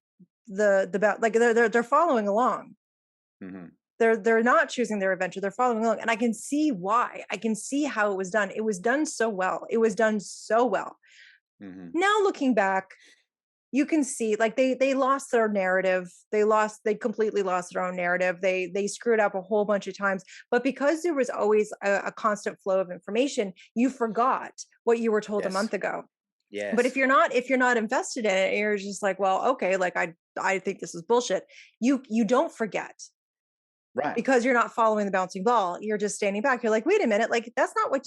like they're following along. Hmm. They're not choosing their adventure. They're following along, and I can see why. I can see how it was done. It was done so well. It was done so well. Hmm. Now looking back, you can see like they lost their narrative. They completely lost their own narrative. They screwed up a whole bunch of times. But because there was always a constant flow of information, you forgot what you were told a Yes. month ago. But Yes. if you're not invested in it, you're just like, well, okay, like I think this is bullshit. You don't forget Right. because you're not following the bouncing ball. You're just standing back. You're like, wait a minute, like that's not what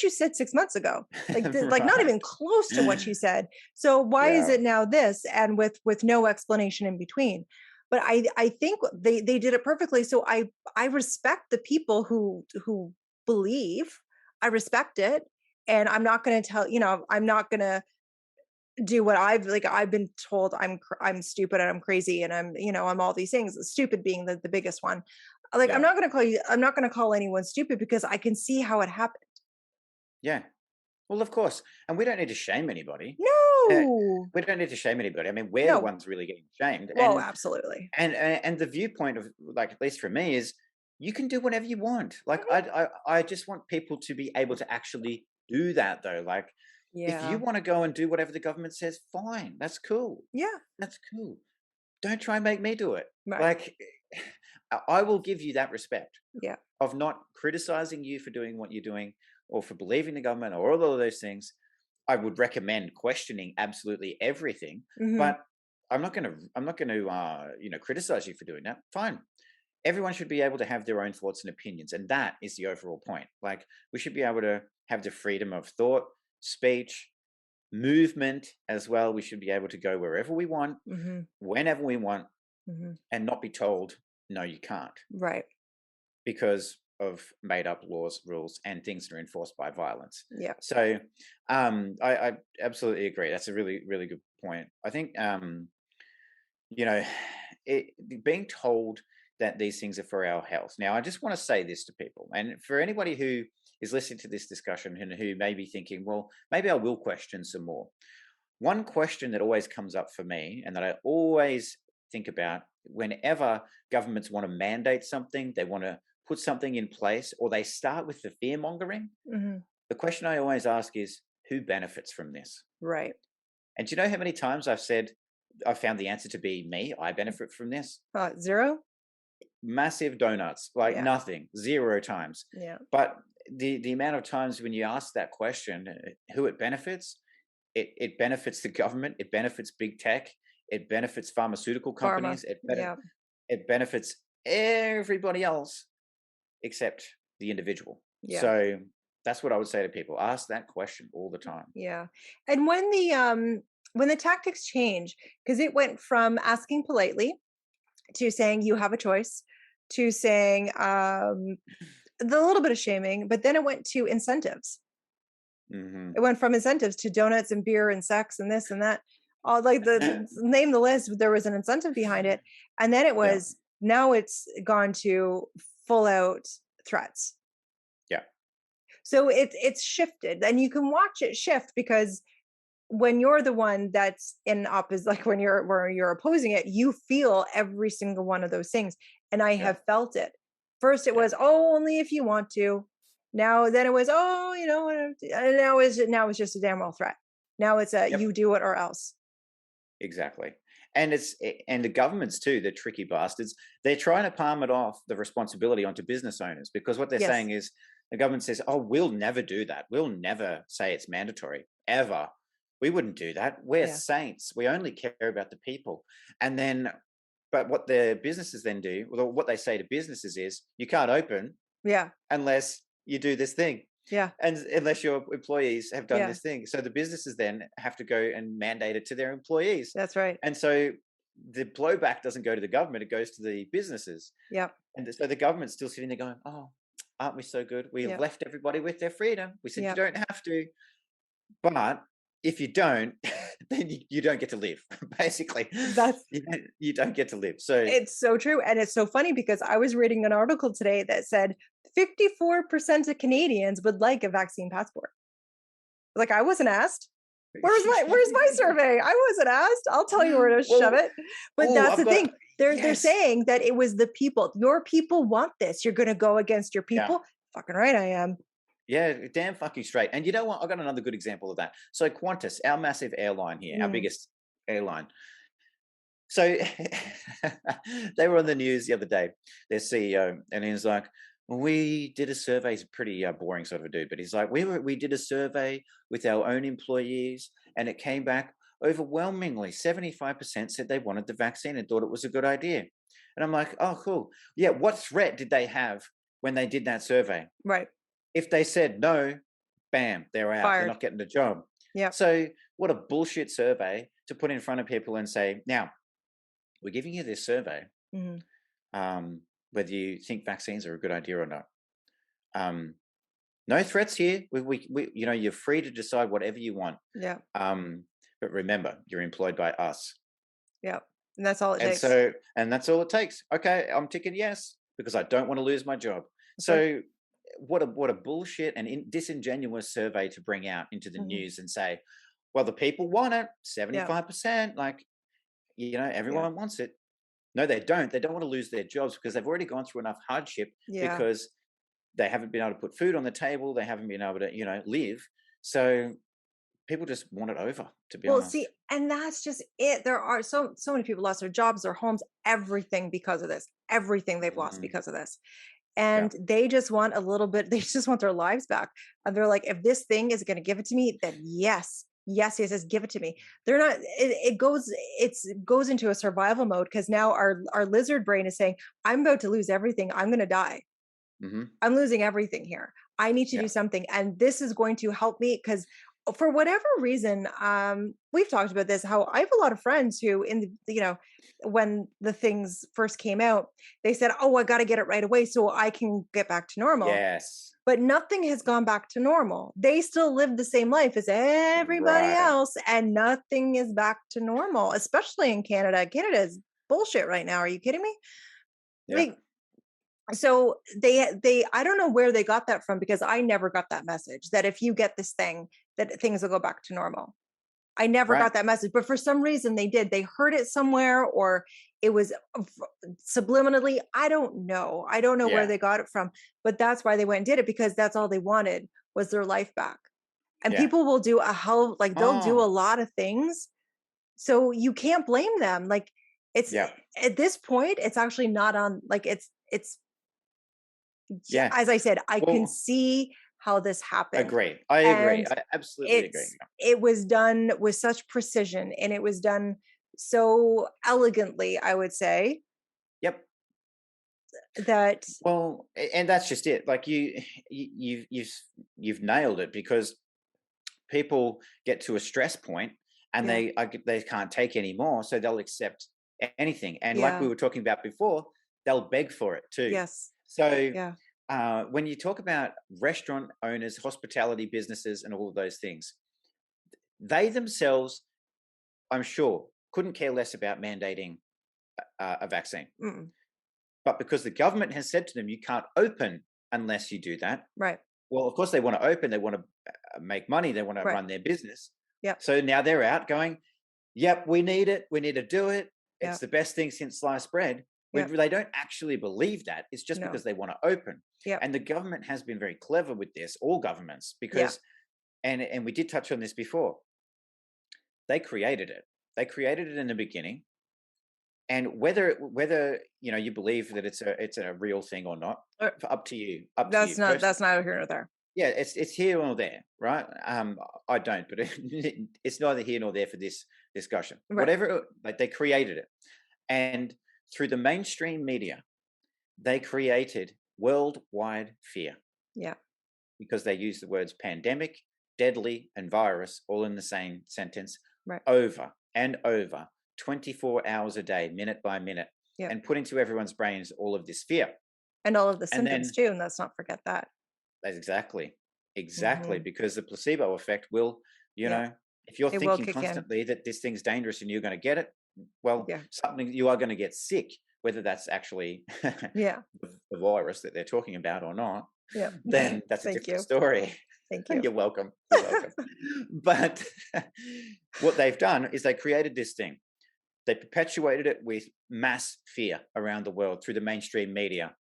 you said 6 months ago. Like not Right. even close to what you said. So why is Yeah. it now this? And with no explanation in between. But I think they did it perfectly. So I respect the people who believe. I respect it. And I'm not going to I'm not going to do what I've been told I'm stupid and I'm crazy and I'm all these things, stupid being the biggest one. Like Yeah. I'm not going to call anyone stupid because I can see how it happened. Yeah. Well, of course. And we don't need to shame anybody. Uh, No. we don't need to shame anybody. I mean, we're the No. ones really getting shamed. Well, absolutely. And the viewpoint of, like, at least for me, is you can do whatever you want. Like Mhm. I just want people to be able to actually do that though. Like if you Yeah. want to go and do whatever the government says, fine. That's cool. Yeah. That's cool. Don't try and make me do it. Right. Like I will give you that respect Yeah. of not criticizing you for doing what you're doing or for believing the government or all of those things. I would recommend questioning absolutely everything, Mhm. but I'm not going to criticize you for doing that. Fine. Everyone should be able to have their own thoughts and opinions, and that is the overall point. Like we should be able to have the freedom of thought, speech, movement as well. We should be able to go wherever we want, Mhm. whenever we want, Mhm. and not be told no, you can't, Right. because of made up laws, rules, and things that are enforced by violence. Yeah. So I absolutely agree. That's a really, really good point. I think, you know, being told that these things are for our health. Now, I just want to say this to people, and for anybody who is listening to this discussion and who may be thinking, well, maybe I will question some more. One question that always comes up for me, and that I always think about whenever governments want to mandate something, they want to put something in place, or they start with the fear mongering, Mhm. the question I always ask is, who benefits from this? Right. And do you know how many times I've said, I found the answer to be me? I benefit from this. 0? Massive donuts, like Yeah. nothing, 0 times. Yeah. But the amount of times when you ask that question, who it benefits, it benefits the government, it benefits big tech, it benefits pharmaceutical Pharma. companies, Yeah. it benefits everybody else except the individual. Yeah. So that's what I would say to people. Ask that question all the time. Yeah. And when the tactics change, because it went from asking politely to saying you have a choice to saying the little bit of shaming, but then it went to incentives. Hmm. It went from incentives to donuts and beer and sex and this and that. All like the name the list, there was an incentive behind it. And then it Yeah, was now it's gone to full out threats. yeah, So it's shifted and you can watch it shift because when you're the one that's in opposite, like when you're where you're opposing it, you feel every single one of those things. And I yeah, have felt it. First it yeah, was, oh, only if you want to. Now then it was, oh, and now it's just a damn well threat. Now it's a yep. you do it or else. Exactly. And and the governments too, the tricky bastards, they're trying to palm it off the responsibility onto business owners, because what they're Yes. saying is the government says, "Oh, we'll never do that. We'll never say it's mandatory ever. We wouldn't do that. We're Yeah. saints. We only care about the people." And then but what the businesses then do, well, what they say to businesses is, "You can't open Yeah. unless you do this thing." Yeah. And unless your employees have done Yeah. this thing, so the businesses then have to go and mandate it to their employees, That's right. and so the blowback doesn't go to the government, it goes to the businesses. Yep. And so the government's still sitting there going, oh, aren't we so good, we have Yep. left everybody with their freedom, we said you Yep. don't have to. But if you don't, then you don't get to live. Basically, That's you don't get to live. So it's so true. And it's so funny because I was reading an article today that said 54% of Canadians would like a vaccine passport. Like I wasn't asked. Where's my survey? I wasn't asked. I'll tell you where to shove well, it. But oh, that's I've the got, thing. They're yes, saying that it was the people. Your people want this. You're gonna go against your yeah. people. Fucking right I am. Yeah, damn fucking straight. And you know what? I got another good example of that. So Qantas, our massive airline here, our Mm, biggest airline. So they were on the news the other day, their CEO, and he was like, "Well, we did a survey." He's a pretty boring sort of a dude, but he's like, we did a survey with our own employees, and it came back overwhelmingly 75% said they wanted the vaccine and thought it was a good idea." And I'm like, "Oh, cool. Yeah, what threat did they have when they did that survey?" right. If they said no, bam, they're out. They're Fired. not getting the job. Yep. So what a bullshit survey to put in front of people and say, now, we're giving you this survey, Mhm. um, whether you think vaccines are a good idea or not. Um, no threats here. You're free to decide whatever you want. Yep. Um, but remember, you're employed by us. Yep. And that's all it And takes. so, and that's all it takes. Okay, I'm ticking yes because I don't want to lose my job. That's right. So, what a bullshit and disingenuous survey to bring out into the Mhm. news and say, well, the people want it, Yeah. 75%. Like, Yeah. everyone wants it. No, they don't. They don't want to lose their jobs because they've already gone through enough hardship Yeah. because they haven't been able to put food on the table. They haven't been able to, live. So people just want it over, to be Well, honest. see, and that's just it. There are so many people lost their jobs, their homes, everything because of this. Everything they've lost Mm, because of this. yeah. And they just want a little bit, they just want their lives back. And they're like, if this thing is going to give it to me, then yes, yes, yes, yes, give it to me. They're not, it goes into a survival mode because now our lizard brain is saying, I'm about to lose everything. I'm going to die. Hmm. I'm losing everything here. I need to Yeah. do something. And this is going to help me because for whatever reason, we've talked about this, how I have a lot of friends who when the things first came out, they said, oh, I got to get it right away so I can get back to normal. Yes. But nothing has gone back to normal. They still live the same life as everybody Right. else, and nothing is back to normal, especially in Canada. Canada is bullshit right now. Are you kidding me? Yeah. Like, so they I don't know where they got that from because I never got that message that if you get this thing that things will go back to normal. I never Right. got that message, but for some reason they did. They heard it somewhere or it was subliminally. I don't know where Yeah. they got it from, but that's why they went and did it because that's all they wanted was their life back. And Yeah. people will do they'll do a Oh, lot of things. So you can't blame them. Like it's yeah. at this point, it's actually not on like it's yeah, Yeah. as I said, I can Well, see how this happened. agree. I agree. And I absolutely agree. it was done with such precision and it was done so elegantly, I would say, Yep. that Well, and that's just it. Like you've nailed it because people get to a stress point and yeah, they can't take any more, so they'll accept anything. And like we yeah, were talking about before, they'll beg for it too. yes, So yeah, when you talk about restaurant owners, hospitality businesses, and all of those things, they themselves, I'm sure, couldn't care less about mandating a vaccine. mm, But because the government has said to them, you can't open unless you do that. right, Well, of course, they want to open, they want to make money, they want to right, run their business. yep, So now they're out going, yep, we need it. We need to do it. It's yep, the best thing since sliced bread. yep, They don't actually believe that. It's just no, because they want to open. yep, And the government has been very clever with this, all governments, yeah, because, and we did touch on this before, they created it. They created it in the beginning. And whether you believe that it's a real thing or not, uh, up to you, up to you that's personally. neither here nor there. Yeah, it's here or there, right? I don't, but it's neither here nor there for this discussion. Right, Whatever, like they created it, and through the mainstream media, they created worldwide fear yeah, because they use the words pandemic, deadly, and virus all in the same sentence right, over and over, 24 hours a day, minute by minute, yeah, and put into everyone's brains all of this fear. and all of the And symptoms then too, and let's not forget that. that's exactly, Hmm. because the placebo effect will, you Yeah, know, if you're it will thinking kick in. constantly that this thing's dangerous and you're going to get it, well, Yeah, something you are going to get sick, whether that's actually yeah, the virus that they're talking about or not, yeah. then that's a Thank different you, story. thank you. You're welcome. You're welcome. But what they've done is they created this thing. They perpetuated it with mass fear around the world through the mainstream media.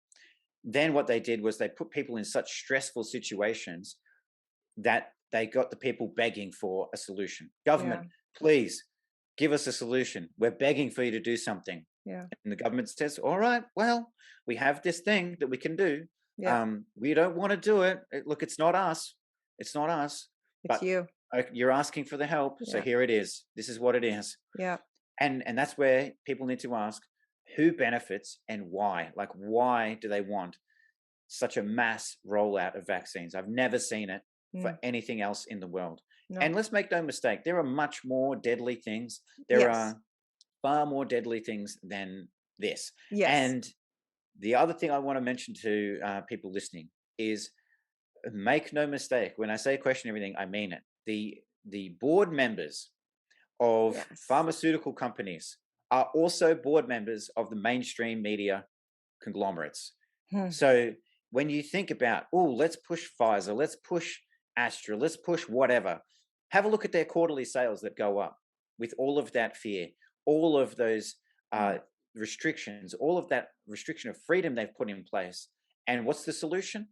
Then what they did was they put people in such stressful situations that they got the people begging for a solution. Yeah, Government, please give us a solution. We're begging for you to do something. yeah, And the government says, all right, well, we have this thing that we can do. yeah. We don't want to do it. Look, it's not us. It's not us. It's But you. you're asking for the help. So Yeah, here it is. This is what it is. yeah. And that's where people need to ask who benefits and why. Like, why do they want such a mass rollout of vaccines? I've never seen it for Mm, anything else in the world. And no. let's make no mistake, there are much more deadly things. There Yes. are far more deadly things than this. Yes. And the other thing I want to mention to people listening is make no mistake. When I say question everything, I mean it. The board members of Yes. pharmaceutical companies are also board members of the mainstream media conglomerates. Hmm. So when you think about, oh, let's push Pfizer, let's push Astra, let's push whatever, have a look at their quarterly sales that go up with all of that fear, all of those uh, Yeah. restrictions, all of that restriction of freedom they've put in place. And what's the solution?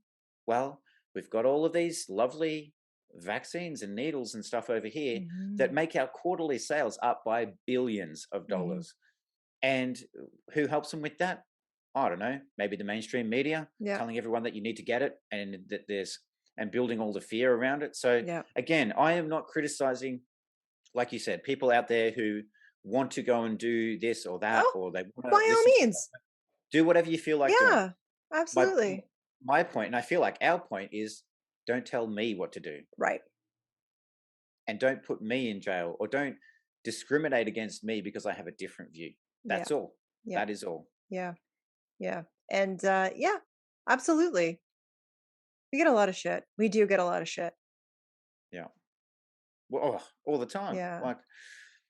Well, we've got all of these lovely vaccines and needles and stuff over here that Mhm. make our quarterly sales up by billions of Mhm. dollars. And who helps them with that? I don't know. Maybe the mainstream media Yeah. telling everyone that you need to get it, and that there's and building all the fear around it. So Yeah. again, I am not criticizing, like you said, people out there who want to go and do this or that, Oh, or they want by to all listen to the means. government. Do whatever you feel like doing. Yeah. My Absolutely. my point, and I feel like our point is, don't tell me what to do, Right. and don't put me in jail, or don't discriminate against me because I have a different view. Yeah. That's all. Yeah. That is all. Yeah. Yeah. And yeah, absolutely. We get a lot of shit. We do get a lot of shit. Yeah. Well, all the time. Yeah. Like,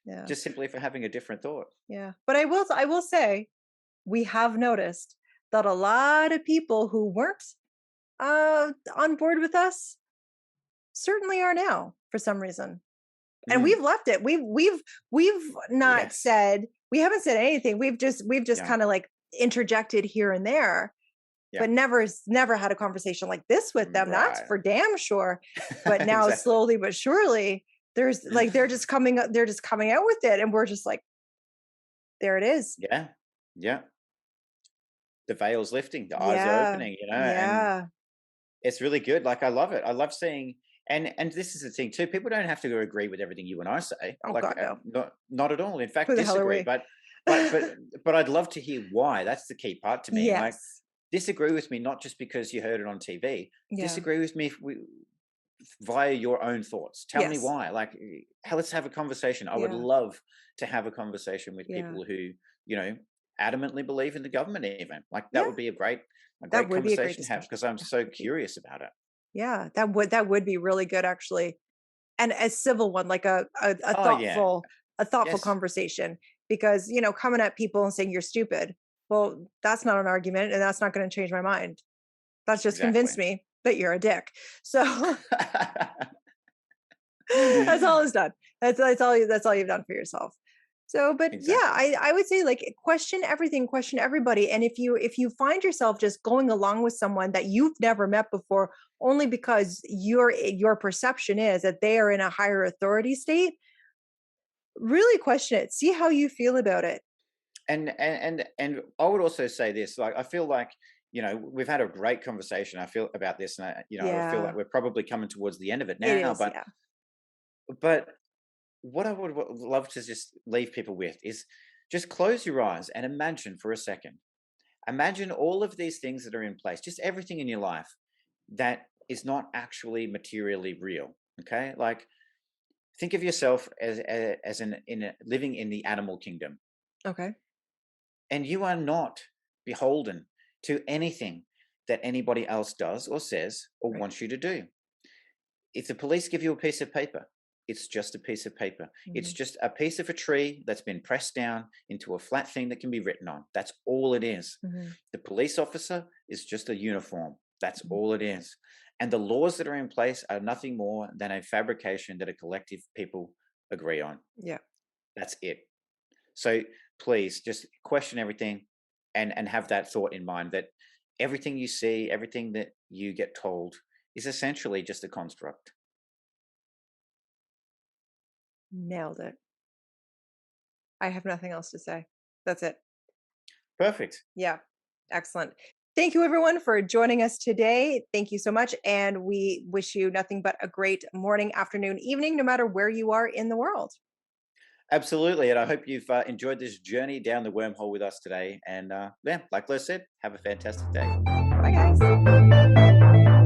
Yeah. just simply for having a different thought. Yeah. But I will say we have noticed that a lot of people who weren't on board with us certainly are now for some reason. And Mm, we've left it. We've not yes. said, we haven't said anything. We've just Yeah. kind of like interjected here and there, Yeah. but never had a conversation like this with them. That's Right. for damn sure. But now Exactly. slowly but surely there's like they're just coming out with it and we're just like, there it is. Yeah. Yeah. The veil's lifting, the eyes are Yeah. opening, and Yeah. it's really good. Like, I love it. I love seeing, and this is the thing too. People don't have to agree with everything you and I say. Oh Like, God, no. not at all. In Who fact, the hell are disagree. we? But I'd love to hear why. That's the key part to me. Like, Yes. disagree with me not just because you heard it on TV. Yeah. Disagree with me via your own thoughts. Tell me Yes. why. Like, let's have a conversation. I would Yeah. love to have a conversation with Yeah. people who, you know, adamantly believe in the government. Even like that Yeah. would be a That great would be a great conversation to have, discussion. because I'm That so would be. curious about it. Yeah, that would be really good actually. And a civil one, like Oh yeah, a thoughtful yes, conversation because, coming at people and saying you're stupid. Well, that's not an argument and that's not going to change my mind. That's just exactly. convinced me that you're a dick. So that's all it's done. That's all you've done for yourself. So, but yeah, Exactly. I would say like question everything, question everybody. And if you find yourself just going along with someone that you've never met before, only because your perception is that they are in a higher authority state, really question it. See how you feel about it. And I would also say this. Like, I feel like, we've had a great conversation. I feel about this, and I feel like Yeah, we're probably coming towards the end of it it now. is. But Yeah. what I would love to just leave people with is, just close your eyes and imagine for a second. Imagine all of these things that are in place, just everything in your life that is not actually materially real. Okay, like, think of yourself living in the animal kingdom, Okay. and you are not beholden to anything that anybody else does or says or Right. wants you to do. If the police give you a piece of paper, it's just a piece of paper. It's Hmm. just a piece of a tree that's been pressed down into a flat thing that can be written on. That's all it is. Hmm. The police officer is just a uniform. That's Hmm. all it is. And the laws that are in place are nothing more than a fabrication that a collective people agree on. Yeah. That's it. So please just question everything, and have that thought in mind, that everything you see, everything that you get told, is essentially just a construct. Nailed it. I have nothing else to say. That's it. Perfect. Yeah. Excellent. Thank you, everyone, for joining us today. Thank you so much. And we wish you nothing but a great morning, afternoon, evening, no matter where you are in the world. Absolutely. And I hope you've enjoyed this journey down the wormhole with us today. And yeah, like Les said, have a fantastic day. Bye, guys.